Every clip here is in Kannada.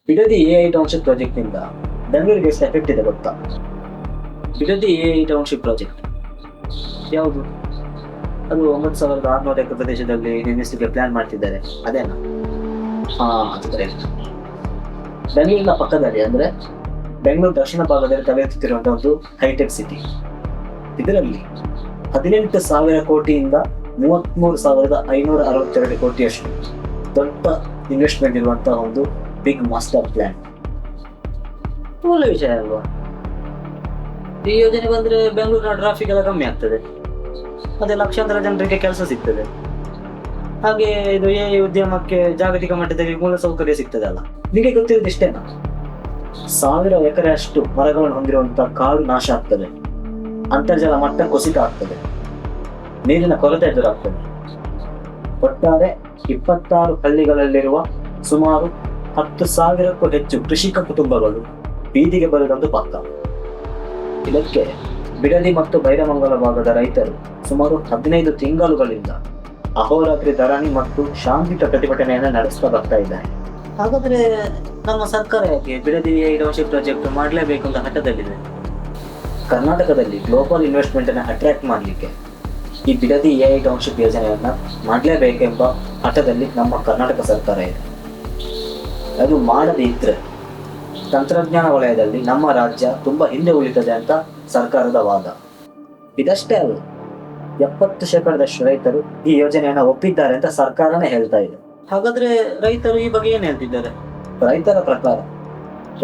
ಬಿಡದಿ ಎಐ ಟೌನ್ಶಿಪ್ ಪ್ರಾಜೆಕ್ಟ್ ನಿಂದ ಬೆಂಗಳೂರಿಗೆ ಎಷ್ಟು ಎಫೆಕ್ಟ್ ಇದೆ ಗೊತ್ತಾ? ಬಿಡದಿ ಎಐ ಟೌನ್ಶಿಪ್ ಪ್ರಾಜೆಕ್ಟ್ ಯಾವುದು? ಅದು 9,600 ಎಕರೆ ಪ್ರದೇಶದಲ್ಲಿ ನಿರ್ಮಿಸಲಿಕ್ಕೆ ಪ್ಲಾನ್ ಮಾಡ್ತಿದ್ದಾರೆ, ಅದೇನಾ? ಹಾ, ಅದು ಕರೆಕ್ಟ್. ಬೆಂಗಳೂರಿನ ಪಕ್ಕದಲ್ಲಿ ಅಂದ್ರೆ ಬೆಂಗಳೂರು ದಕ್ಷಿಣ ಭಾಗದಲ್ಲಿ ತಲೆ ಎತ್ತುತ್ತಿರುವಂತಹ ಒಂದು ಹೈಟೆಕ್ ಸಿಟಿ. ಇದರಲ್ಲಿ 18,000 ಕೋಟಿಯಿಂದ 33,562 ಕೋಟಿಯಷ್ಟು ದೊಡ್ಡ ಇನ್ವೆಸ್ಟ್ಮೆಂಟ್ ಇರುವಂತಹ ಒಂದು ಬಿಗ್ ಮಾಸ್ಟರ್ ಪ್ಲಾನ್. ಒಳ್ಳೆ ವಿಷಯ ಅಲ್ವಾ? ಈ ಯೋಜನೆ ಬಂದ್ರೆ ಬೆಂಗಳೂರಿನ ಟ್ರಾಫಿಕ್ ಎಲ್ಲ ಕಮ್ಮಿ ಆಗ್ತದೆ, ಮತ್ತೆ ಲಕ್ಷಾಂತರ ಜನರಿಗೆ ಕೆಲಸ ಸಿಗ್ತದೆ. ಹಾಗೆ ಇದು ಎಐ ಉದ್ಯಮಕ್ಕೆ ಜಾಗತಿಕ ಮಟ್ಟದಲ್ಲಿ ಮೂಲಸೌಕರ್ಯ ಸಿಗ್ತದೆ ಅಲ್ಲ. ನಿಮಗೆ ಗೊತ್ತಿರೋದು ಇಷ್ಟೇನಾ? 1,000 ಎಕರೆ ಅಷ್ಟು ಮರಗಳನ್ನು ಹೊಂದಿರುವಂತಹ ಕಾಡು ನಾಶ ಆಗ್ತದೆ, ಅಂತರ್ಜಲ ಮಟ್ಟ ಕುಸಿತ ಆಗ್ತದೆ, ನೀರಿನ ಕೊರತೆ ಎದುರಾಗ್ತದೆ. ಒಟ್ಟಾರೆ 26 ಹಳ್ಳಿಗಳಲ್ಲಿರುವ ಸುಮಾರು 10,000ಕ್ಕೂ ಹೆಚ್ಚು ಕೃಷಿಕ ಕುಟುಂಬಗಳು ಬೀದಿಗೆ ಬರುವುದಂತೂ ಪಕ್ಕ. ಇದಕ್ಕೆ ಬಿಡದಿ ಮತ್ತು ಬೈರಮಂಗಲ ಭಾಗದ ರೈತರು ಸುಮಾರು 15 ತಿಂಗಳುಗಳಿಂದ ಅಹೋರಾತ್ರಿ ಧರಣಿ ಮತ್ತು ಶಾಂತಿಯುತ ಪ್ರತಿಭಟನೆಯನ್ನು ನಡೆಸ್ತಾ ಬರ್ತಾ ಇದ್ದಾರೆ. ಹಾಗಾದ್ರೆ ನಮ್ಮ ಸರ್ಕಾರ ಯಾಕೆ ಬಿಡದಿ ಎಐ ಟೌನ್ಶಿಪ್ ಪ್ರಾಜೆಕ್ಟ್ ಮಾಡಲೇಬೇಕು ಅಂತ ಹಠದಲ್ಲಿದೆ? ಕರ್ನಾಟಕದಲ್ಲಿ ಗ್ಲೋಬಲ್ ಇನ್ವೆಸ್ಟ್ಮೆಂಟ್ ಅನ್ನು ಅಟ್ರಾಕ್ಟ್ ಮಾಡಲಿಕ್ಕೆ ಈ ಬಿಡದಿ ಎಐ ಟೌನ್ಶಿಪ್ ಯೋಜನೆಯನ್ನ ಮಾಡಲೇಬೇಕೆಂಬ ಹಠದಲ್ಲಿ ನಮ್ಮ ಕರ್ನಾಟಕ ಸರ್ಕಾರ ಇದೆ. ಅದು ಮಾಡದೇ ಇದ್ರೆ ತಂತ್ರಜ್ಞಾನ ವಲಯದಲ್ಲಿ ನಮ್ಮ ರಾಜ್ಯ ತುಂಬಾ ಹಿಂದೆ ಉಳಿತದೆ ಅಂತ ಸರ್ಕಾರದ ವಾದ. ಇದಷ್ಟೇ ಅಲ್ಲ, 70% ರೈತರು ಈ ಯೋಜನೆಯನ್ನ ಒಪ್ಪಿದ್ದಾರೆ ಅಂತ ಸರ್ಕಾರನೇ ಹೇಳ್ತಾ ಇದೆ. ಹಾಗಾದ್ರೆ ರೈತರು ಈ ಬಗ್ಗೆ ಏನ್ ಹೇಳ್ತಿದ್ದಾರೆ? ರೈತರ ಪ್ರಕಾರ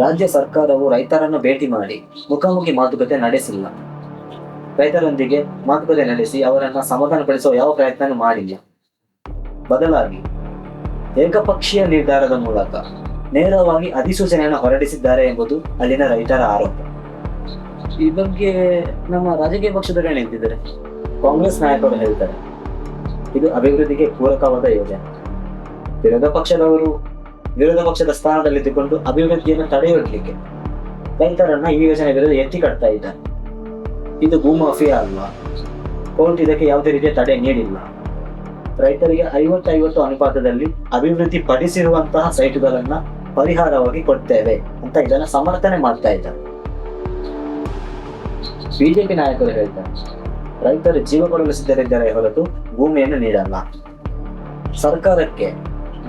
ರಾಜ್ಯ ಸರ್ಕಾರವು ರೈತರನ್ನು ಭೇಟಿ ಮಾಡಿ ಮುಖಾಮುಖಿ ಮಾತುಕತೆ ನಡೆಸಿಲ್ಲ. ರೈತರೊಂದಿಗೆ ಮಾತುಕತೆ ನಡೆಸಿ ಅವರನ್ನ ಸಮಾಧಾನಪಡಿಸುವ ಯಾವ ಪ್ರಯತ್ನ ಮಾಡಿಲ್ಲ. ಬದಲಾಗಿ ಏಕಪಕ್ಷೀಯ ನಿರ್ಧಾರದ ಮೂಲಕ ನೇರವಾಗಿ ಅಧಿಸೂಚನೆಯನ್ನು ಹೊರಡಿಸಿದ್ದಾರೆ ಎಂಬುದು ಅಲ್ಲಿನ ರೈತರ ಆರೋಪ. ಈ ಬಗ್ಗೆ ನಮ್ಮ ರಾಜಕೀಯ ಪಕ್ಷದವರು ಏನು ಹೇಳ್ತಿದ್ದಾರೆ? ಕಾಂಗ್ರೆಸ್ ನಾಯಕರು ಹೇಳ್ತಾರೆ ಇದು ಅಭಿವೃದ್ಧಿಗೆ ಪೂರಕವಾದ ಯೋಜನೆ. ವಿರೋಧ ಪಕ್ಷದ ಸ್ಥಾನದಲ್ಲಿದ್ದುಕೊಂಡು ಅಭಿವೃದ್ಧಿಯನ್ನು ತಡೆಯೊಡ್ಲಿಕ್ಕೆ ರೈತರನ್ನ ಈ ಯೋಜನೆ ವಿರುದ್ಧ ಎತ್ತಿ ಕಟ್ತಾ ಇದ್ದಾರೆ. ಇದು ಭೂಮಾಫಿಯಾ ಅಲ್ವಾ? ಕೋರ್ಟ್ ಇದಕ್ಕೆ ಯಾವುದೇ ರೀತಿಯ ತಡೆ ನೀಡಿಲ್ಲ. ರೈತರಿಗೆ 50-50 ಅನುಪಾತದಲ್ಲಿ ಅಭಿವೃದ್ಧಿ ಪಡಿಸಿರುವಂತಹ ಸೈಟುಗಳನ್ನ ಪರಿಹಾರವಾಗಿ ಕೊಡ್ತೇವೆ ಅಂತ ಇದನ್ನ ಸಮರ್ಥನೆ ಮಾಡ್ತಾ ಇದ್ದಾರೆ. ಬಿಜೆಪಿ ನಾಯಕರು ಹೇಳ್ತಾರೆ ರೈತರು ಜೀವ ಕೊಡಲು ಸಿದ್ಧರಿದ್ದಾರೆ ಹೊರತು ಭೂಮಿಯನ್ನು ನೀಡಲ್ಲ. ಸರ್ಕಾರಕ್ಕೆ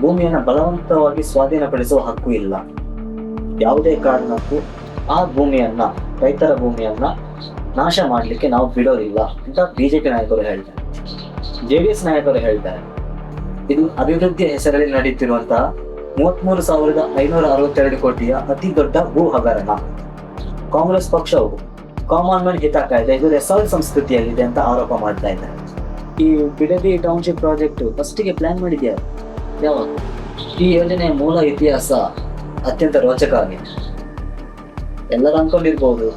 ಭೂಮಿಯನ್ನು ಬಲವಂತವಾಗಿ ಸ್ವಾಧೀನಪಡಿಸುವ ಹಕ್ಕು ಇಲ್ಲ. ಯಾವುದೇ ಕಾರಣಕ್ಕೂ ಆ ಭೂಮಿಯನ್ನ, ರೈತರ ಭೂಮಿಯನ್ನ ನಾಶ ಮಾಡಲಿಕ್ಕೆ ನಾವು ಬಿಡೋದಿಲ್ಲ ಅಂತ ಬಿಜೆಪಿ ನಾಯಕರು ಹೇಳ್ತಾರೆ. ಜೆಡಿಎಸ್ ನಾಯಕರು ಹೇಳ್ತಾರೆ ಇದು ಅಭಿವೃದ್ಧಿಯ ಹೆಸರಲ್ಲಿ ನಡೆಯುತ್ತಿರುವಂತಹ 33,562 ಕೋಟಿಯ ಅತಿ ದೊಡ್ಡ ಭೂ ಹಗರಣ. ಕಾಂಗ್ರೆಸ್ ಪಕ್ಷವು ಕಾಮನ್ ಮ್ಯಾನ್ ಹಿತ ಕಾಯ್ದೆ, ಇದು ರೆಸಾರ್ಟ್ ಸಂಸ್ಕೃತಿಯಲ್ಲಿದೆ ಅಂತ ಆರೋಪ ಮಾಡ್ತಾ ಇದ್ದಾರೆ. ಈ ಬಿಡದಿ ಟೌನ್ಶಿಪ್ ಪ್ರಾಜೆಕ್ಟ್ ಫಸ್ಟಿಗೆ ಪ್ಲಾನ್ ಮಾಡಿದ್ಯಾರು? ಯಾವಾಗ? ಈ ಯೋಜನೆಯ ಮೂಲ ಇತಿಹಾಸ ಅತ್ಯಂತ ರೋಚಕ ಆಗಿದೆ. ಎಲ್ಲರೂ ಅನ್ಕೊಂಡಿರ್ಬೋದು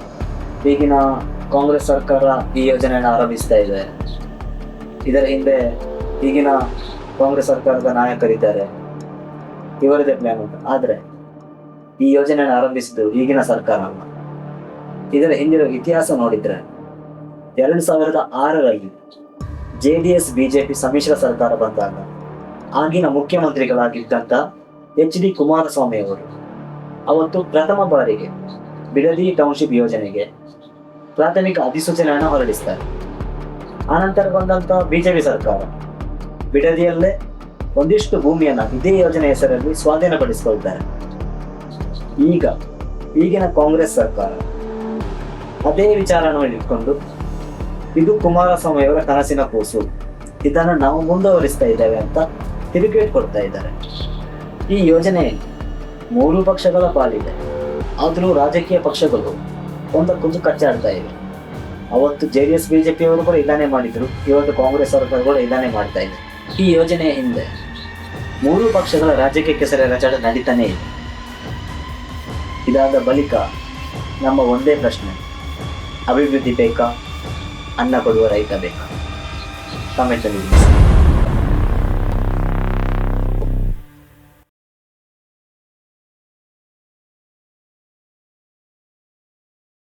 ಈಗಿನ ಕಾಂಗ್ರೆಸ್ ಸರ್ಕಾರ ಈ ಯೋಜನೆಯನ್ನು ಆರಂಭಿಸ್ತಾ ಇದೆ, ಇದರ ಹಿಂದೆ ಈಗಿನ ಕಾಂಗ್ರೆಸ್ ಸರ್ಕಾರದ ನಾಯಕರಿದ್ದಾರೆ, ಇವರದೇ ಪ್ಲಾನ್ ಉಂಟು. ಆದ್ರೆ ಈ ಯೋಜನೆಯನ್ನು ಆರಂಭಿಸಿದ್ದು ಈಗಿನ ಸರ್ಕಾರ ಅಲ್ಲ. ಇದರ ಹಿಂದಿರೋ ಇತಿಹಾಸ ನೋಡಿದ್ರೆ 2006ರಲ್ಲಿ JDS BJP ಸಮ್ಮಿಶ್ರ ಸರ್ಕಾರ ಬಂದಾಗ ಆಗಿನ ಮುಖ್ಯಮಂತ್ರಿಗಳಾಗಿದ್ದಂತ HD ಕುಮಾರಸ್ವಾಮಿ ಅವರು ಅವತ್ತು ಪ್ರಥಮ ಬಾರಿಗೆ ಬಿಡದಿ ಟೌನ್ಶಿಪ್ ಯೋಜನೆಗೆ ಪ್ರಾಥಮಿಕ ಅಧಿಸೂಚನೆಯನ್ನು ಹೊರಡಿಸ್ತಾರೆ. ಆನಂತರ ಬಂದಂತ ಬಿಜೆಪಿ ಸರ್ಕಾರ ಬಿಡದಿಯಲ್ಲೇ ಒಂದಿಷ್ಟು ಭೂಮಿಯನ್ನ ಇದೇ ಯೋಜನೆ ಹೆಸರಲ್ಲಿ ಸ್ವಾಧೀನಪಡಿಸಿಕೊಳ್ತಾರೆ. ಈಗಿನ ಕಾಂಗ್ರೆಸ್ ಸರ್ಕಾರ ಅದೇ ವಿಚಾರವನ್ನು ಇಟ್ಕೊಂಡು ಇದು ಕುಮಾರಸ್ವಾಮಿ ಅವರ ಕನಸಿನ ಕೂಸು, ಇದನ್ನು ನಾವು ಮುಂದುವರಿಸ್ತಾ ಇದ್ದೇವೆ ಅಂತ ತಿರುಗೇಟ್ ಕೊಡ್ತಾ ಇದ್ದಾರೆ. ಈ ಯೋಜನೆ 3 ಪಕ್ಷಗಳ ಪಾಲಿದೆ, ಆದರೂ ರಾಜಕೀಯ ಪಕ್ಷಗಳು ಒಂದಕ್ಕೊಂದು ಕಚ್ಚಾಡ್ತಾ ಇವೆ. ಅವತ್ತು JDS BJP ಅವರು ಕೂಡ ಇದಾನೆ ಮಾಡಿದ್ರು, ಇವತ್ತು ಕಾಂಗ್ರೆಸ್ ಸರ್ಕಾರ ಕೂಡ ಇದಾನೆ ಮಾಡ್ತಾ ಇದೆ. ಈ ಯೋಜನೆಯ ಹಿಂದೆ 3 ಪಕ್ಷಗಳ ರಾಜಕೀಯ ಕೆಸರೆರಚಾಟ ನಡೀತಾನೆ ಇದೆ. ಇದಾದ ಬಳಿಕ ನಮ್ಮ ಒಂದೇ ಪ್ರಶ್ನೆ, ಅಭಿವೃದ್ಧಿ ಬೇಕಾ, ಅನ್ನ ಕೊಡುವ ರೈತ ಬೇಕಾ? ಕಮೆಂಟ್ ಅಲ್ಲಿ